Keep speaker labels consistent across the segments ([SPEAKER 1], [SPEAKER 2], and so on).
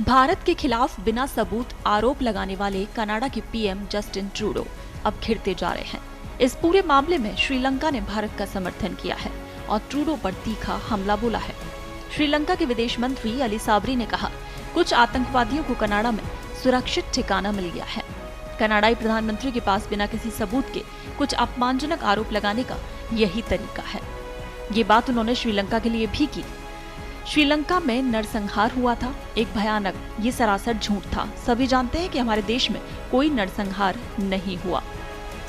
[SPEAKER 1] भारत के खिलाफ बिना सबूत आरोप लगाने वाले कनाडा के पीएम जस्टिन ट्रूडो अब घिरते जा रहे हैं। इस पूरे मामले में श्रीलंका ने भारत का समर्थन किया है और ट्रूडो पर तीखा हमला बोला है। श्रीलंका के विदेश मंत्री अली साबरी ने कहा, कुछ आतंकवादियों को कनाडा में सुरक्षित ठिकाना मिल गया है। कनाडाई प्रधानमंत्री के पास बिना किसी सबूत के कुछ अपमानजनक आरोप लगाने का यही तरीका है। ये बात उन्होंने श्रीलंका के लिए भी की। श्रीलंका में नरसंहार हुआ था, एक भयानक, ये सरासर झूठ था। सभी जानते हैं कि हमारे देश में कोई नरसंहार नहीं हुआ।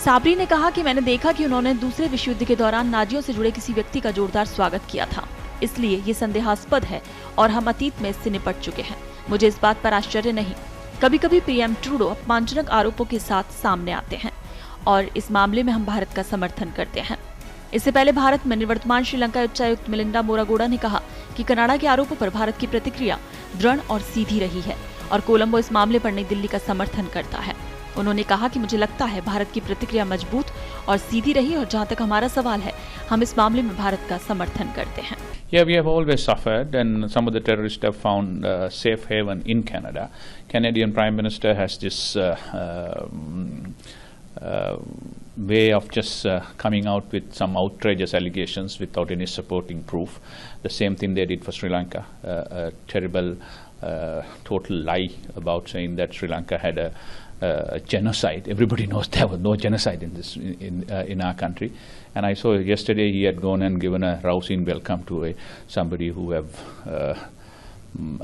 [SPEAKER 1] साबरी ने कहा कि मैंने देखा कि उन्होंने दूसरे विश्व युद्ध के दौरान नाजियों से जुड़े किसी व्यक्ति का जोरदार स्वागत किया था, इसलिए ये संदेहास्पद है और हम अतीत में इससे निपट चुके हैं। मुझे इस बात पर आश्चर्य नहीं। कभी कभी पीएम ट्रूडो अपमानजनक आरोपों के साथ सामने आते हैं और इस मामले में हम भारत का समर्थन करते हैं। इससे पहले भारत में निवर्तमान श्रीलंका उच्चायुक्त मिलिंडा मोरागोडा ने कहा कि कनाडा के आरोपों पर भारत की प्रतिक्रिया दृढ़ और सीधी रही है और कोलंबो इस मामले पर नई दिल्ली का समर्थन करता है। उन्होंने कहा कि मुझे लगता है भारत की प्रतिक्रिया मजबूत और सीधी रही और जहां तक हमारा सवाल है, हम इस मामले में भारत का समर्थन करते हैं।
[SPEAKER 2] Yeah, we have always suffered, and some of the terrorists have found safe haven in Canada. Canadian Prime Minister has this way of just coming out with some outrageous allegations without any supporting proof. The same thing they did for Sri Lanka, a terrible, total lie about saying that Sri Lanka had a genocide. Everybody knows there was no genocide in our country. And I saw yesterday he had gone and given a rousing welcome to somebody who have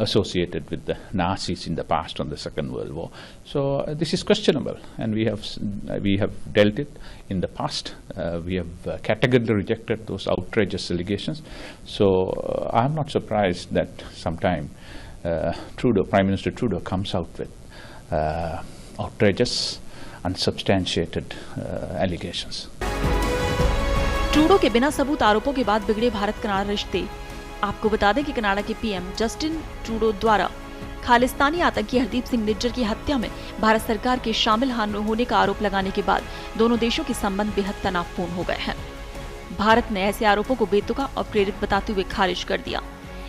[SPEAKER 2] associated with the Nazis in the past on the Second World War. So this is questionable, and we have dealt it in the past. We have categorically rejected those outrageous allegations. So I'm not surprised that sometime Prime Minister Trudeau comes out with outrageous, unsubstantiated allegations.
[SPEAKER 1] Trudeau के बिना सबूत आरोपों के बाद बिगड़े Bharat Canada रिश्ते। आपको बता दें कि कनाडा के पीएम जस्टिन ट्रूडो द्वारा खालिस्तानी आतंकी हरदीप सिंह निज्जर की हत्या में भारत सरकार के शामिल होने का आरोप लगाने के बाद दोनों देशों के संबंध बेहद तनावपूर्ण हो गए हैं। भारत ने ऐसे आरोपों को बेतुका और प्रेरित बताते हुए खारिज कर दिया।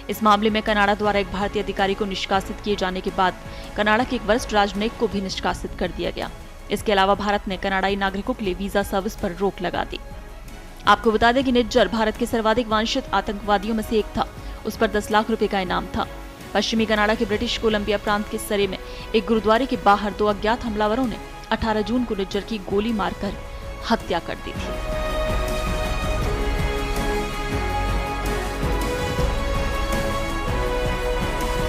[SPEAKER 1] इस मामले में कनाडा द्वारा एक भारतीय अधिकारी को निष्कासित किए जाने के बाद कनाडा के एक वरिष्ठ राजनयिक को भी निष्कासित कर दिया गया। इसके अलावा भारत ने कनाडाई नागरिकों के लिए वीजा सर्विस पर रोक लगा दी। आपको बता दें कि निज्जर भारत के सर्वाधिक वांछित आतंकवादियों में से एक था। उस पर 10 लाख रुपए का इनाम था। पश्चिमी कनाडा के ब्रिटिश कोलंबिया प्रांत के सरे में एक गुरुद्वारे के बाहर 2 अज्ञात हमलावरों ने 18 जून को निज्जर की गोली मारकर हत्या कर दी थी।